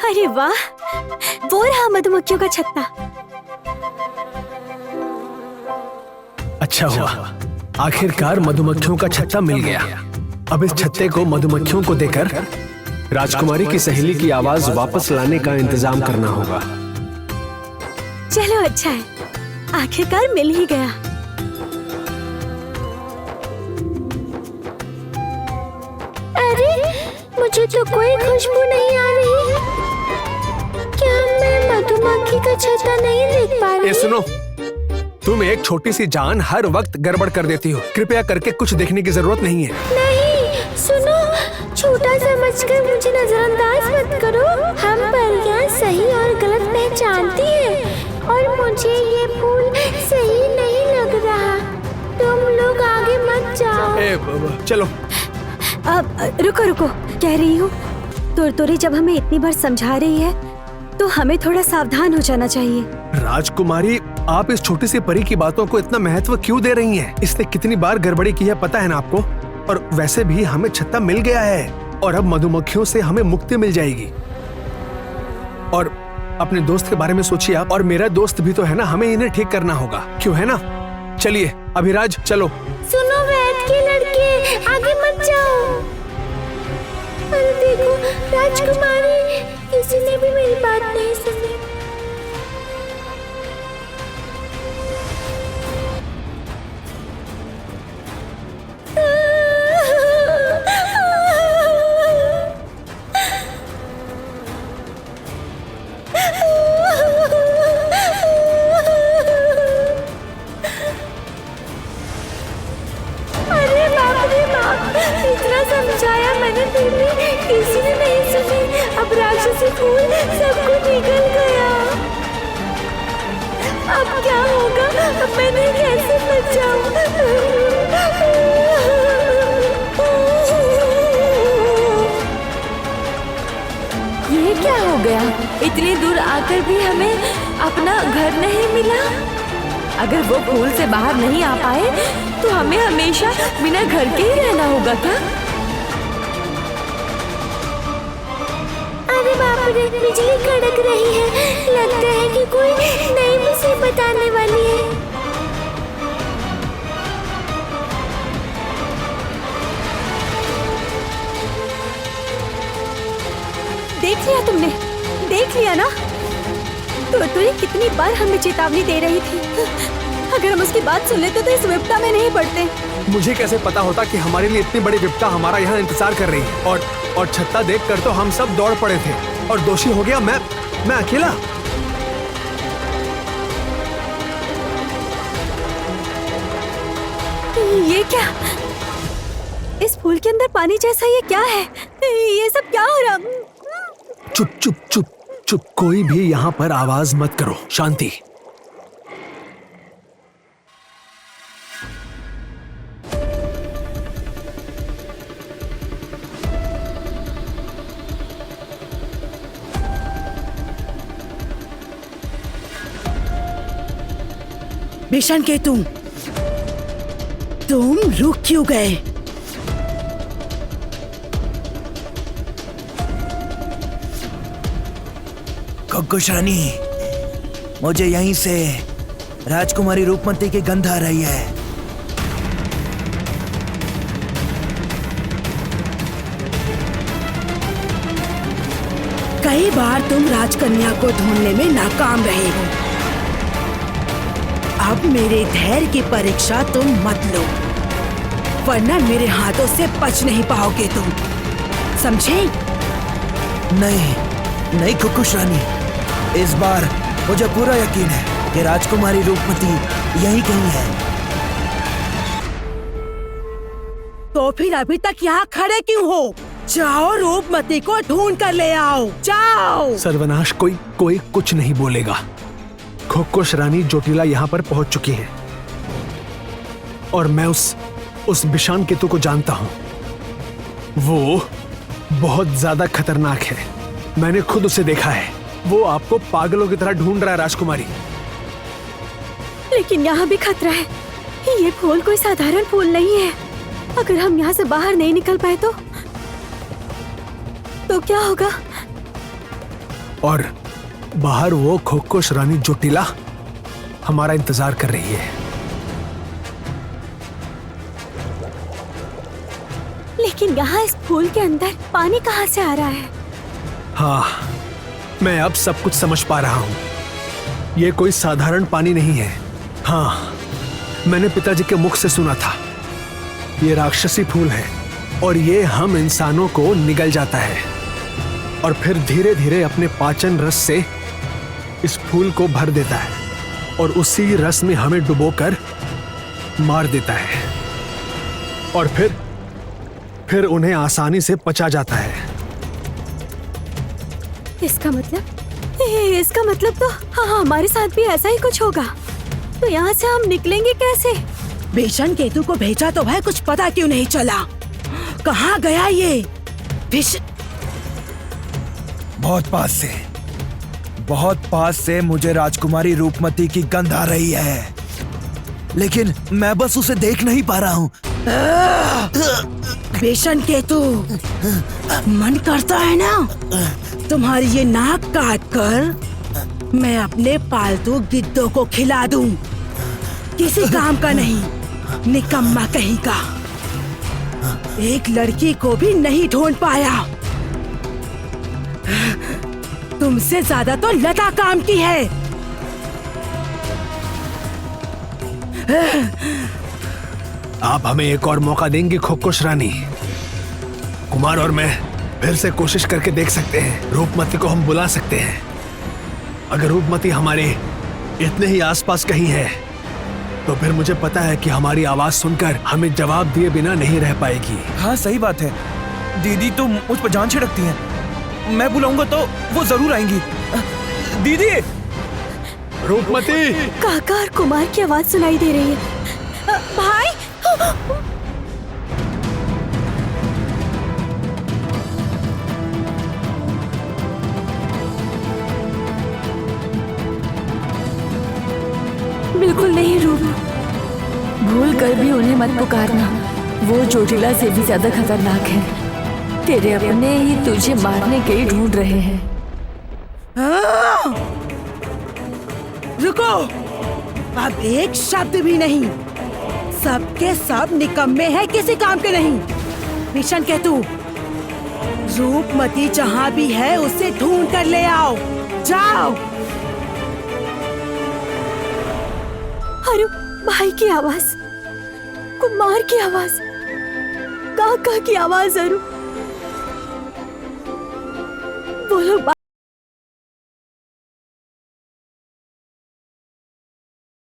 अरे वाह, वो रहा मधुमक्खियों का छत्ता। अच्छा हुआ, आखिरकार मधुमक्खियों का छत्ता मिल गया। अब इस छत्ते को मधुमक्खियों को देकर राजकुमारी की सहेली की आवाज वापस लाने का इंतजाम करना होगा। चलो अच्छा है, आखिरकार मिल ही गया। अरे मुझे तो कोई खुशबू नहीं आ रही है। क्या मैं मधुमक्खी का छत्ता नहीं देख पा रही? सुनो, तुम एक छोटी सी जान हर वक्त गड़बड़ कर देती हो। कृपया करके कुछ देखने की जरूरत नहीं है। नहीं सुनो, छोटा समझकर मुझे नजरअंदाज मत करो। हम परियां सही और गलत पहचानती हैं और मुझे ये फूल सही नहीं लग रहा। तुम लोग आगे मत जाओ। चलो। रुको रुको, कह रही हूँ तुरतुरी जब हमें इतनी बार समझा रही है तो हमें थोड़ा सावधान हो जाना चाहिए। राजकुमारी, आप इस छोटी सी परी की बातों को इतना महत्व क्यों दे रही हैं? इसने कितनी बार गड़बड़ी की है पता है ना आपको? और वैसे भी हमें छत्ता मिल गया है और अब मधुमक्खियों से हमें मुक्ति मिल जाएगी। और अपने दोस्त के बारे में सोचिए आप, और मेरा दोस्त भी तो है ना, हमें इन्हें ठीक करना होगा, क्यों है ना? चलिए अभिराज चलो। सुनो वैद के लड़के, आगे मत जाओ। अरे देखो राजकुमारी, किसी ने भी मेरी बात नहीं सुनी। अरे बाप रे बाप, इतना समझाया मैंने फिर भी किसी ने नहीं सुनी। अब राक्षसी फूल सबको निकल गया। अब क्या होगा? अब मैंने कैसे बचाऊं? ये क्या हो गया? इतनी दूर आकर भी हमें अपना घर नहीं मिला। अगर वो फूल से बाहर नहीं आ पाए तो हमें हमेशा बिना घर के ही रहना होगा क्या? अरे बाप रे, बिजली कड़क रही है। लगता है कि कोई नई मुसीबत आने वाली है। देख लिया तुमने? देख लिया ना? तुरतुरी कितनी बार हमें चेतावनी दे रही थी। अगर हम उसकी बात सुन लेते तो इस विपदा में नहीं पड़ते। मुझे कैसे पता होता कि हमारे लिए इतनी बड़ी विपदा हमारा यहाँ इंतजार कर रही है। और छत्ता देखकर तो हम सब दौड़ पड़े थे और दोषी हो गया मैं अकेला। ये क्या? इस फूल के अंदर पानी जैसा ये क्या है? ये सब क्या हो रहा? चुप चुप चुप चुप, कोई भी यहाँ पर आवाज मत करो। शांति। भीषण केतु, तुम रुक क्यों गए? कुकुश रानी, मुझे यहीं से राजकुमारी रूपमती की गंध आ रही है। कई बार तुम राजकन्या को ढूंढने में नाकाम रहे हो। अब मेरे धैर्य की परीक्षा तुम मत लो, वरना मेरे हाथों से बच नहीं पाओगे तुम, समझे? नहीं कुकुश रानी, इस बार मुझे पूरा यकीन है कि राजकुमारी रूपमती यहीं कहीं है। तो फिर अभी तक यहाँ खड़े क्यों हो? जाओ रूपमती को ढूंढ कर ले आओ, जाओ। सर्वनाश, कोई कुछ नहीं बोलेगा। खुकुश रानी जोटिला यहाँ पर पहुंच चुकी हैं और मैं उस बिशान केतु को जानता हूँ। वो बहुत ज्यादा खतरनाक है। मैंने खुद उसे देखा है। वो आपको पागलों की तरह ढूंढ रहा है राजकुमारी। लेकिन यहाँ भी खतरा है। ये फूल कोई साधारण फूल नहीं है। अगर हम यहाँ से बाहर नहीं निकल पाए तो क्या होगा? और बाहर वो खोखोश रानी जोटिला हमारा इंतजार कर रही है। लेकिन यहाँ इस फूल के अंदर पानी कहाँ से आ रहा है? हाँ, मैं अब सब कुछ समझ पा रहा हूँ। ये कोई साधारण पानी नहीं है। हाँ, मैंने पिताजी के मुख से सुना था। ये राक्षसी फूल है और ये हम इंसानों को निगल जाता है और फिर धीरे धीरे अपने पाचन रस से इस फूल को भर देता है और उसी रस में हमें डुबोकर मार देता है और फिर उन्हें आसानी से पचा जाता है। इसका मतलब तो हाँ, हमारे साथ भी ऐसा ही कुछ होगा। तो यहाँ से हम निकलेंगे कैसे? भीषण केतु को भेजा तो है, कुछ पता क्यों नहीं चला? कहाँ गया ये बहुत पास से मुझे राजकुमारी रूपमती की गंध आ रही है, लेकिन मैं बस उसे देख नहीं पा रहा हूँ। भीषण केतु, मन करता है ना तुम्हारी ये नाक काट कर मैं अपने पालतू गिद्धों को खिला दूं। किसी काम का नहीं, निकम्मा कहीं का। एक लड़की को भी नहीं ढूंढ पाया। तुमसे ज्यादा तो लता काम की है। आप हमें एक और मौका देंगे खोखोश रानी? कुमार और मैं फिर से कोशिश करके देख सकते हैं। रूपमती को हम बुला सकते हैं। अगर रूपमती हमारे इतने ही आसपास कहीं है तो फिर मुझे पता है कि हमारी आवाज सुनकर हमें जवाब दिए बिना नहीं रह पाएगी। हाँ, सही बात है। दीदी तो मुझ पर जान छिड़कती हैं। मैं बुलाऊंगा तो वो जरूर आएंगी। दीदी! रूपमती! काका और कुमार की आवाज सुनाई दे रही है। भाई! बिल्कुल नहीं रूप, भूल कर भी उन्हें मत पुकारना। वो जोटिला से भी ज्यादा खतरनाक है। तेरे अपने ही तुझे मारने के लिए ढूंढ रहे हैं। रुको, अब एक शब्द भी नहीं। सबके सब निकम्मे हैं, किसी काम के नहीं। भीषण केतु, रूपमती जहाँ भी है उसे ढूंढ कर ले आओ। जाओ। अरे भाई की आवाज, कुमार की आवाज, काका की आवाज। जरूर